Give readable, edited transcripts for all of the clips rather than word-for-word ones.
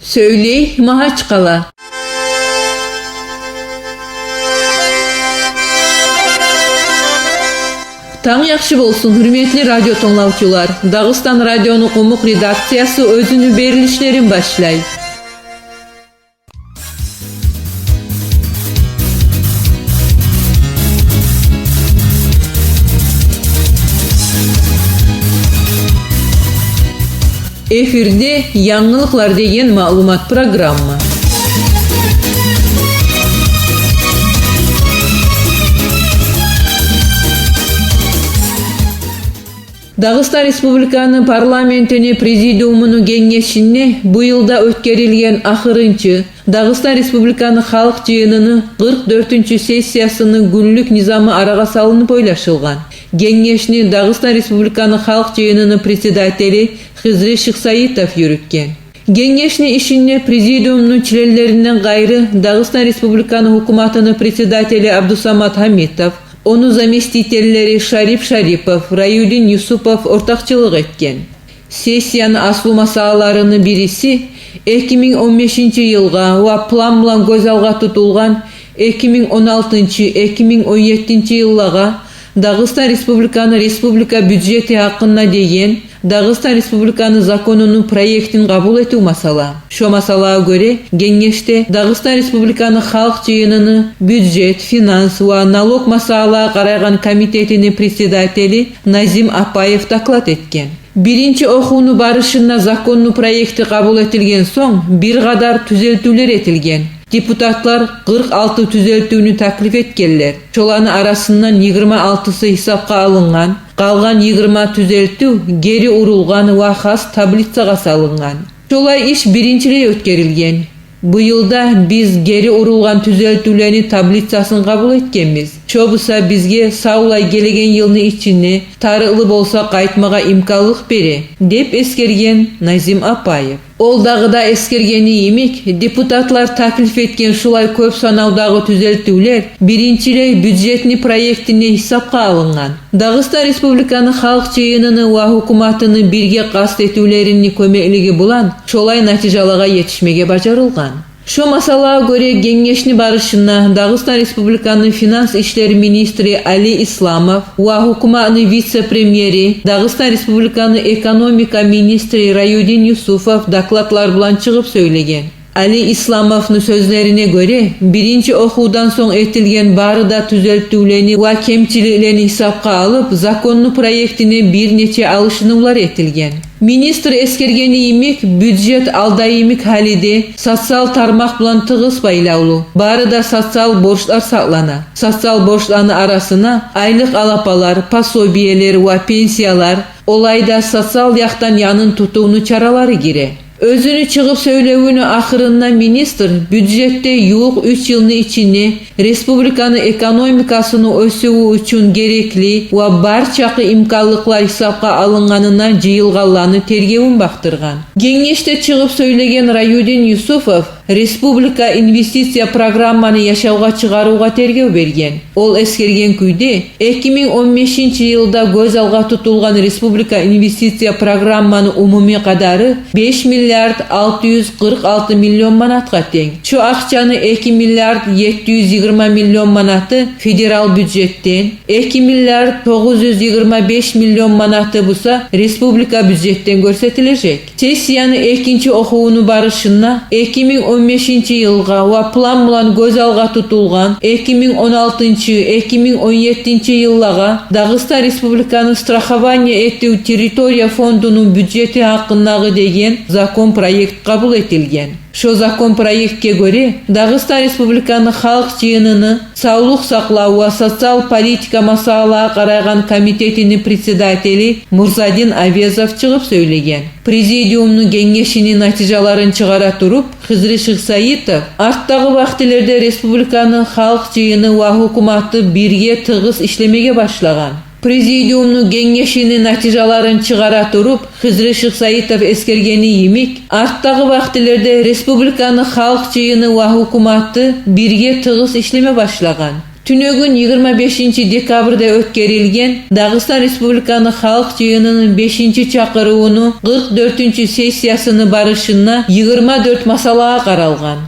Söyley Mahaçqala. Taң yaxşı bolsun, hürmetli radyo tonlavçular. Dağıstan Radyo'nun Qumuq redaksiyası özünü berilişlerin başlay. Efirde Yanlılıklar degen malumat programma. Dağıstan Respublikanın parlamentini prezidiumunu kengeşini bu yılda ötkerilgen ahırınçı Dağıstan Respublikanı Halk Jığınını 44. sessiyasını günlük nizamı arağa salınıp oylaşılgan. Kengeşini Dağıstan Respublikanı Halk Jığınını председатели Hızri Şıksayitov yürütken. Kengeşini işini prezidiumunun çilellerinden gayrı Dağıstan Respublikanı hukumatını председатели Abdusamat Hamitov, onu zamestitelleri Şarip Şaripov, Rayudin Yusupov ortakçılık etken. Sessiyanın aslı masalalarını birisi 2015 yılga ve plan bilan göz alga tutulgan 2016-2017 yıllara Dağıstan Respublikanı Respublika büdjeti hakkında degen Dağıstan Respublikanı zakonunun proyektin kabul etu masala. Şu masalaya göre kengeşte Dağıstan Respublikanı Halk Jığınını büdjet, finans ve nalog masalağa qaraygan komitetinin председатели Nazim Apayev taklat etken. Birinci okuunu barışında zakonunu proyekti kabul etilgen son bir kadar tüzeltüler etilgen. Deputatlar 46 tüzeltüğünü taklif etkenler. Çolanı arasından 26'sı hesapka alıngan, kalgan 20 tüzeltü geri urulgan ve has tablitsaga salıngan. Çolay iş birinciliğe ötkerilgen. Bu yılda biz geri urulgan tüzeltülerini tablitsasını kabul etkenmiz. Çobusa bizge saulay gelegen yılını içini tarılı bolsa kaytmaga imkanlık beri, dep eskergen Nazim Apayev. Ol dağıda eskergeni imik, deputatlar taklif etken şulay köp sanavdağı tüzeltüler, birinciley büdjetini proyektini hesapka alıngan. Dağıstan Respublikanı Halk Jığınını ve hukumatını birge kastetülerini kömekligi bulan, şolay natijalaga yetişmege bacarılgan. Şu masalaya göre kengeşni barışına Dağıstan Respublikanı Finans İşleri Ministri Ali İslamov ve hukumatını vice-premieri Dağıstan Respublikanı Ekonomika Ministri Rayudin Yusupov daklatlar bilan çıkıp söylegen. Ali İslamov'un sözlerine göre birinci okudan son etilgen barı da tüzeltülerini ve kemçiliklerini hesapka alıp zakonlu proyektine bir neçe alışınımlar etilgen. Ministr eskergeni imik büdjet aldayimik halide sotsial tarmak bilan tığız baylaulu. Barı da sotsial borçlar saklana. Sotsial borçlarını arasına aylık alapalar, pasobiyeler ve pensiyalar, olayda sotsial yaktan yanın tutuğunu çaraları gire. Özünü çıkıp söylevini ahırında ministr büdjette yuğuk 3 yılını içinde Respublikanın ekonomikasını ösüğü üçün gerekli ve barçakı imkanlıklar hesapka alınganına jıyılganlarını tergevin baktırgan. Kengeşte çıkıp söylegen Rayudin Yusupov Respublika investisiya programmanı yaşauga çıgaruga tergev bergen. Ol eskergen küyde 2015 yılda göz alga tutulgan Respublika investisiya programmanı umumi kadarı 5 milyard 646 milyon manatga teң. Şu akçanı 2 milyard 720 milyon manatı federal büdjetten, 2 milyard 925 milyon manatı busa Respublika büdjetten görsetilecek. Sessiyanı ikinci okuunu barışına 2015 yılga ve plan bilan göz alga tutulgan 2016-2017 yıllara Dağıstan Respublikanı Страхование ettiği teritoriya fondunun büdjeti hakkındagı degen zakon proyekt kabul etilgen. Şu zakon proyektke göre Dağıstan Respublikanı Halk Jığınını sağlık saklaw ve sotsial politika masalağa qaraygan komitetinin председатели Murzadin Avezov çıkıp söylegen. Prezidiumunun kengeşinin natijalarını çıgara turup Hızri Şıksayitov arttagı vaktilerde Respublikanı Halk Jığını ve hukumatı birge tığız işlemege başlagan. Prezidiumunun kengeşinin natijalarını çıgara turup Hızri Şıksayitov eskergeni imik arttagı vaktilerde Respublikanı Halk Jığını ve hukumatı birge tığız işleme başlagan. Түнөгүн 25-декабрда өткөрүлген Дагыстан Республиканы Халык жыйынынын 5-чакырууну 44-сессиясыны барышына 24 масалага каралган.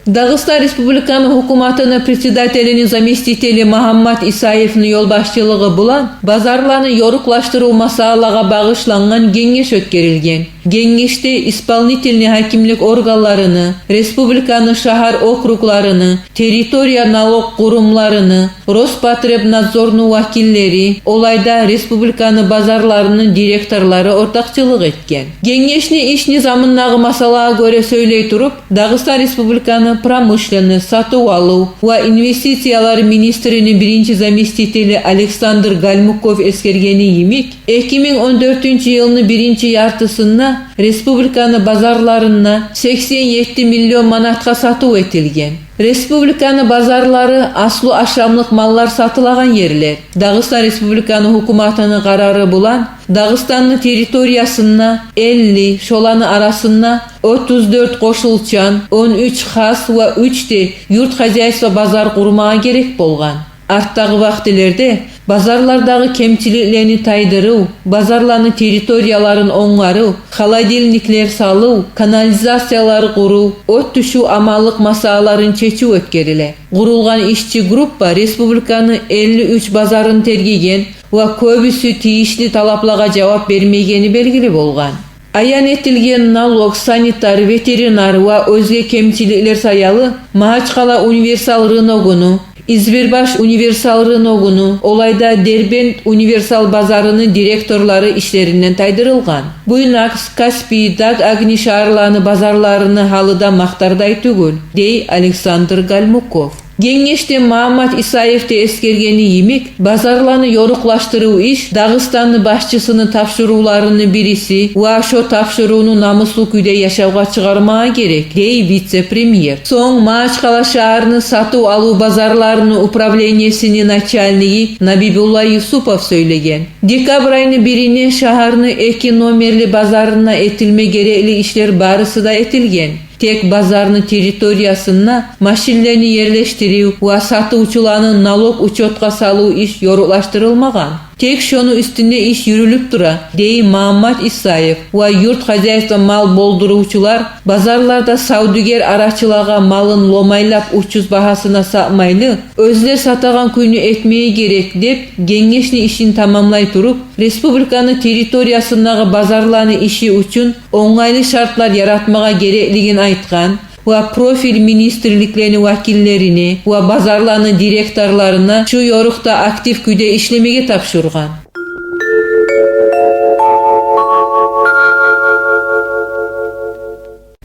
Дагыстан Республиканы Hukуmatının председателinin заместители Махаммат Исаев'nin yol başçılığı bulan bazarlarını yoruqlaştırуу masalaga bagышланган кеңеш өткөрүлген. Кеңеште исполнительный hakimlik organlarını, республиканы шаар округларını, территория налог курумларını, Роспотребнадзорнун вакилleri, олайда республиканы базарларынын директорлары ортакчылык эткен. Кеңештин иш низамындагы масалага көрө сөйлөй туруп, Дагыстан Республиканы промышленный, сатуу алуу ва инвестициялар министринин биринчи заместители Александр Гальмуков эскергени имик, 2014-жылдын биринчи яртысында республиканы базарларына 87 миллион манатка сатуу этилген. Республиканы базарлары аслуу ашамлык маллар сатылаган ерлер. Дагыстан Республиканы Hukуmatынын карары булан Дагыстандын территориясына 50, шоланы арасына 34 кошулчан, 13 хас ва 3 юрт хозяйство базар курмага керек болган. Арттагы вактылерде базарлардагы кемчиликтерни тайдыруу, базарлардын территорияларын оңгаруу, холодильниклер салуу, канализациялар куруу, от түшүү амалдык масалаларын чечүү өткөрүлө. Курулган ишчи группа республиканы 53 базарын тергеген ва көбүсү тийиштүү талапларга жооп бермегени белгилүү болгон. Аян этилген налог, санитар, ветеринар ва өзге кемчиликтер саялы Махачкала универсал рыногуну, Избербаш универсал рыногуну, олайда Дербент универсал базарынын директорлары ишлеринен тайдырылган. Буйнакс, Каспий, Даг Агни шаарларынын базарларыны халыда мактардай түгүл, дей Александр Гальмуков. Кеңеште Махаммат Исаев эскергени имик, базарланы yoruqlaştыруу иш Дагыстандын башчысынын тапшырууларынын бириси ва ошо тапшырууну намыслуу күйдө жашауга чыгармага керек, дей вице-премьер. Соң Махачкала шаарынын сатуу алуу базарларынын управлениясынын начальниги Набибулла Юсупов сөйлөгөн. Декабрь айынын 1-ине шаарынын 2 номерлі базарына этилме керекли иштер барысы да этилген. Тек базарнын территориясына машинелерни жерлештирүү ва сатуучулардын налог учетка салуу иш yoruqlaştырылмаган. Тек шону үстүнө иш жүрүлүп тура, дей Махаммат Исаев ва юрт хозяйство мал болдуруучулар базарларда саудагер арачыларга малын ломайлап учуз бахасына сатмайлы, өзлөр сатаган күнү этмеyi керек деп кеңештин ишин тамамлай туруп, республиканын территориясындагы базарлардын иши үчүн оңайлы шартлар яратмага керектигин айткан ва профиль министрликтеринин вакиллерине ва базарлардын директорларына шу yorukta актив күйдө иштемеге тапшырган.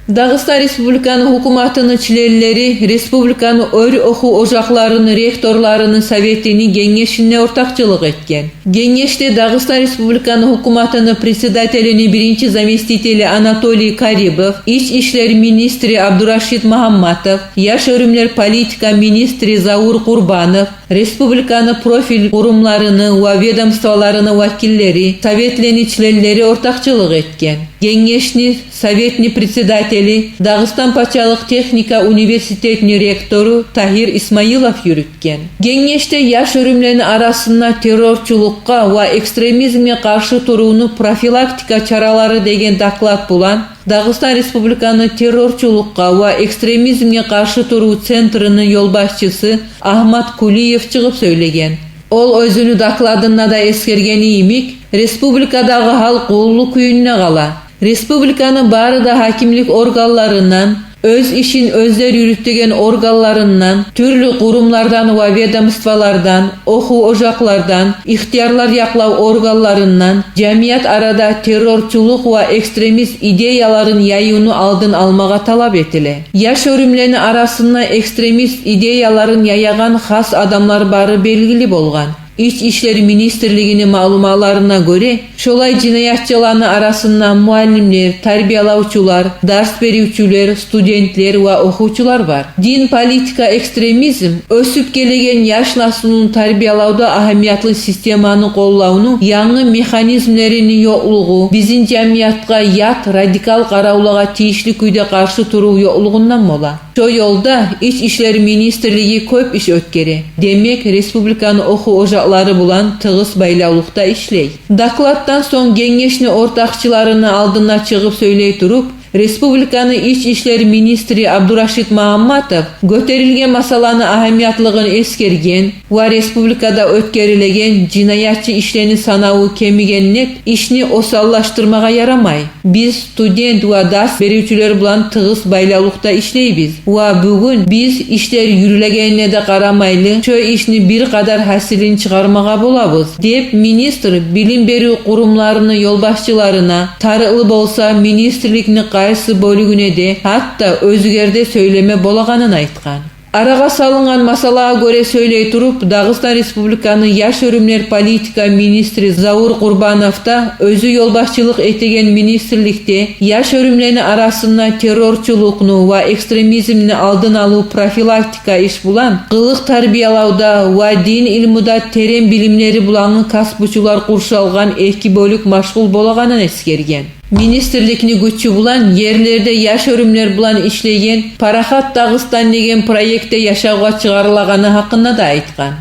Дагыстан Республиканы Hukуmatынын членleri республиканы өр окуу ожакларынын ректорларынын советинин кеңешине ортакчылык эткен. Кеңеште Дагыстан Республиканы Hukуmatынын председателинин биринчи заместители Анатолий Карибов, ич иштер министри Абдурашид Махамматов, Яш өрүмлөр политика министри Заур Курбанов, республиканы профиль курумларынын ва ведомстволарынын вакиллери, советленин членleri ортакчылык эткен. Кеңештин советни председатели Дагыстан патшалык техника университетинин ректору Тахир Исмаилов жүрүткөн. Кеңеште яш өрүмлөрдүн арасында террорчулукка ва экстремизмге каршы турууну профилактика чаралары деген доклад булан Дагыстан Республиканын террорчулукка ва экстремизмге каршы туруу центринин yol башчысы Ахмат Кулиев чыгып сөйлөгөн. Ол өзүнүн докладында да эскергени имик, республикадагы халк уулуу күйүнүнө кала. Республиканын баары да hakimlik organlarından, öz işin özler yürüttügen organlarından, türlü kurumlardan ve vedomstvalardan, oku ocaklardan, ihtiyarlar yaklav organlarından, cemiyet arada terrorçuluk ve ekstremist ideyaların yayını aldın almaga talap etile. Yaş örümlerinin arasında ekstremist ideyaların yayagan has adamlar bari belgili bolgan. İç İşleri Ministrliğinin malumalarına göre şolay cinayatçıların arasında muallimler, tarbiyalavçular, ders beruvchiler, studentler ve okuwçular var. Din, politika, ekstremizm ösüp kelegen yaş naslının tarbiyalauda ahamiyatlı sistemany kollauny, yangi mexanizmlerinin yokluğu bizin jamiyatga yat radikal karawlaga tiyişli kuyda karşı turuw yokluğundan bola. Şo yolda İç İşleri Ministrligi köp iş ötkeri. Demek Respublikanın oku ojaklary bulan tığız baylawlukta işley. Daklattan soň Geňeşni ortakçılarını aldına çıkıp söyley turup, Respublikanın İç İşleri Ministri Abduraşit Mahammatov göterilgen masalanın ahamiyatlygyny eskergen ve Respublikada ötkerilegen cinayatçı işlerini sanawu kemigennet işini osallaştırmaga yaramay. Biz student ve ders beruvchiler bilen tığız baylawlukta işleybiz ve bugün biz işler yürülegenine de karamaylı şo işini bir kadar hasilini çıkarmaga bolabız dep ministr bilim beru kurumlaryny yolbaşçılarına tarıklı bolsa ministrlikni qaysı bölügüne de hatta özgerde söyleme bolaganyn aytkan. Araga salıngan masalaga göre söyley turup Dağıstan Respublikanın Yaş Örümler Politika Ministri Zaur Qurbanov da özü yolbaşçılık etegen ministrlikte yaş örümlerini arasında terrorçuluknu ve ekstremizmni aldın alu profilaktika iş bulan, kılık tarbiyalauda ve din ilmuda terin bilimleri bulanı kasbuçular kurşalgan eki bölük maşgul bolaganın eskergen. Ministrlikni güççü bulan yerlerde yaş örümler bulan işlеген Parahat Dağıstan degen proyekte yaşawga çıgarılagany hakkında da aytkan.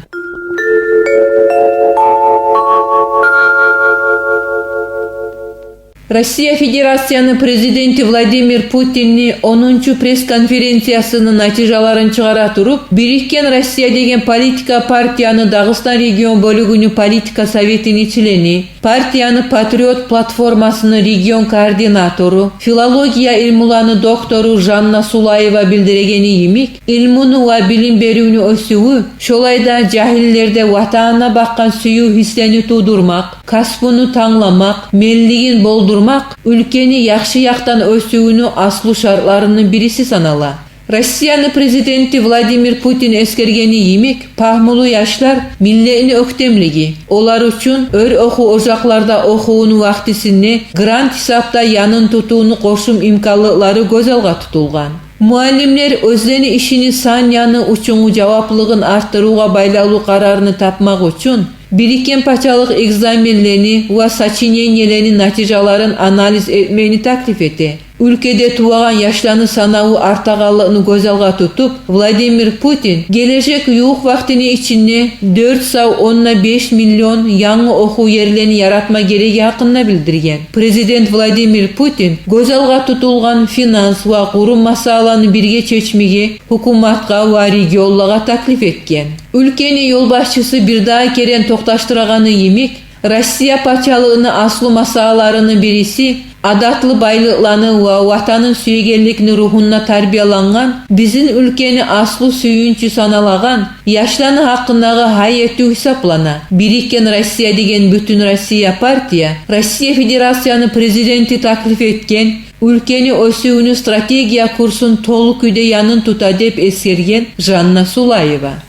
Россия Федерацияны президенти Владимир Путинни 10-чу пресс-конференциясынын натыйжаларын чыгара туруп, Birikкен Россия деген политика партияны Дагыстан регион бөлүгүнүн политика советинин члени, партияны Патриот платформасынын регион координатору, филология илмуланы доктору Жанна Сулаева билдиргени имик, илмуну ва билим берүүнү өсүүгү, шолайда жахиллерде ватанына баккан сүйүү хислени туудурмак, каспыны таңламак, меллигин болдурмак, ülkeni yaxşı yaqtan ösүүnü aslı şartlarının birisi sanala. Rossiyanın prezidenti Vladimir Putin eskergeni yimik, pahmulu yaşlar milletini öktemligi. Olar üçün ör oku ocaklarda okuunu vaktisini grant hesapta yanın tutuunu koşum imkanlıkları göz alga tutulgan. Muallimler özleni işini san yanı uçunu cavaplığın arttırууга байлаулуу kararını tapmak üçün Birikкен paçalık egzamenlerini ve saçinyeniyelerin natijaların analiz etmeni taklif etti. Ülkede tuvagan yaşlarını sanavu artağanlığını göz alga tutup, Vladimir Putin gelecek yuğuk vaktini içinde 4,5 milyon yangi oku yerlerini yaratma gereği hakkında bildirgen. Prezident Vladimir Putin göz alga tutulgan finans ve kurum masalarını birge çeçmege hukumatga ve regionlaga taklif etken. Ülkenin yolbaşçısı bir daha keren toktaştıraganı yemik, Rossiya paçalığını aslı masalalarını birisi adatlı baylıklarını ve vatanın süyegellikini ruhuna tarbiyalangan, bizim ülkeni aslı süyünçü sanalagan, yaşlarını hakkındağı hayetü hesaplana. Birikкен Rossiya degen bütün Rossiya partiya, Rossiya Federasyonu prezidenti taklif etken, ülkeni ösүүnü strategiya kursun tolu küde yanın tuta dep eskergen Janna Sulayeva.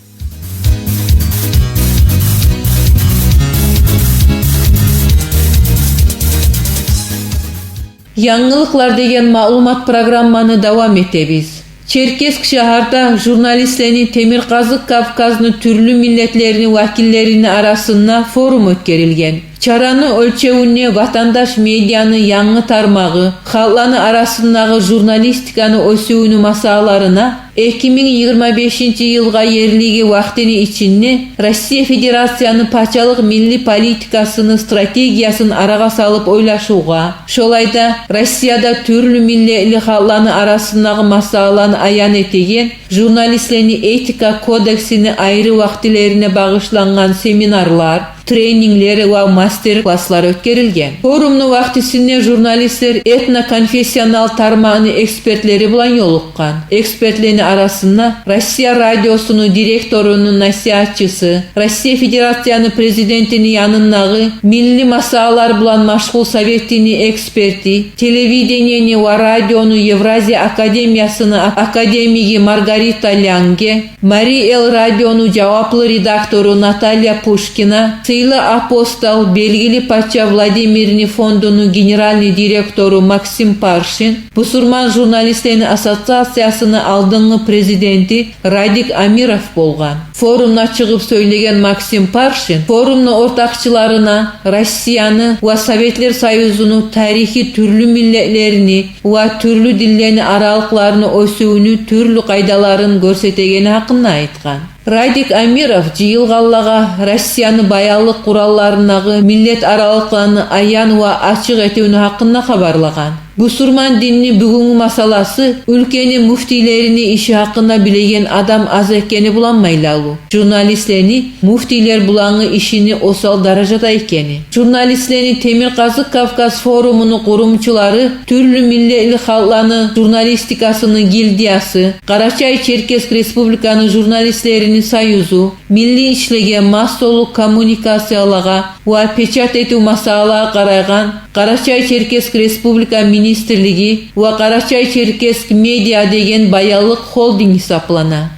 Yangiliklar degen malumat programmany dawam etebиz. Çerkezk şaharda jurnalistlerin Temirkazık Kavkaz'nın türlü milletlerinin vakillerinin arasında forum ötkerilgen. Çaranı ölçeğine vatandaş medyanın yangi tarmağı, halklarının arasındaki jurnalistikanı ösүүnü masalarına 2025 yılga yerligi vaktini içinde Rossiya Federasyonu paçalık milli politikasını strategiyasını araga salıp oylaşууга, şolayda Rossiyada türlü milletli halklarının arasındaki masalalarını ayan etegen jurnalistlerin etika kodeksini ayrı vaktilerine bağışlangan seminarlar, тренингler ва мастер-класслар өткөрүлген. Форумдун вактисинде журналисттер этно-конфессионал тармагынын эксперттери менен жолуккан. Экспертлердин арасында Россия радиосунун директорунун насихатчысы, Россия Федерациянын президентинин янындагы милли масалалар менен машгул советтин эксперти, телевидениени ва радионун Евразия академиясынын академиги Маргарита Лянге, Мари Эл радионун жауаплы редактору Наталья Пушкина, сыйлы апостол, белгили патша Владимирный фондунун генеральный директору Максим Паршин, Бусурман журналисттердин ассоциациясынын алдыңкы президенти Радик Амиров болгон. Форумда чыгып сөйлөгөн Максим Паршин форумдун ортакчыларына Россияны ва Советтер Союзунун тарихи түрлүү миллетлерини ва түрлүү дилдердин аралыкларынын өсүүнүн түрлүү кайдаларын көрсөтөгөнү хакында айткан. Радик Амиров жыйылгаллага Россиянын баялык куралларындагы миллет аралыкларын аян ва ачык этүүнү хакында кабарлаган. Бусурман дининин бүгүнкү масаласы өлкөнүн муфтийлеринин иши хакында билеген адам аз экени булан майлалуу. Журналисттерни муфтийлер булаңы ишини осал даражада экени. Журналисттердин Темир Казык Кавказ форумунун курумчулары, түрлүү миллеттүү халыктын журналистикасынын гильдиясы, Карачай-Черкесск Республиканын журналисттеринин союзу, милли иштеген массалык коммуникацияларга ва печат этүү масалаларга караган Карачай-Черкесск Республика министрлиги ва Карачай-Черкесск медиа деген баялык холдинг хисаплана.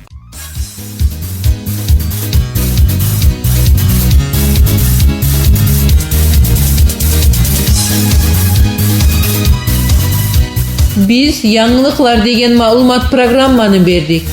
Биз яңылыклар деген маалымат программаны бердик.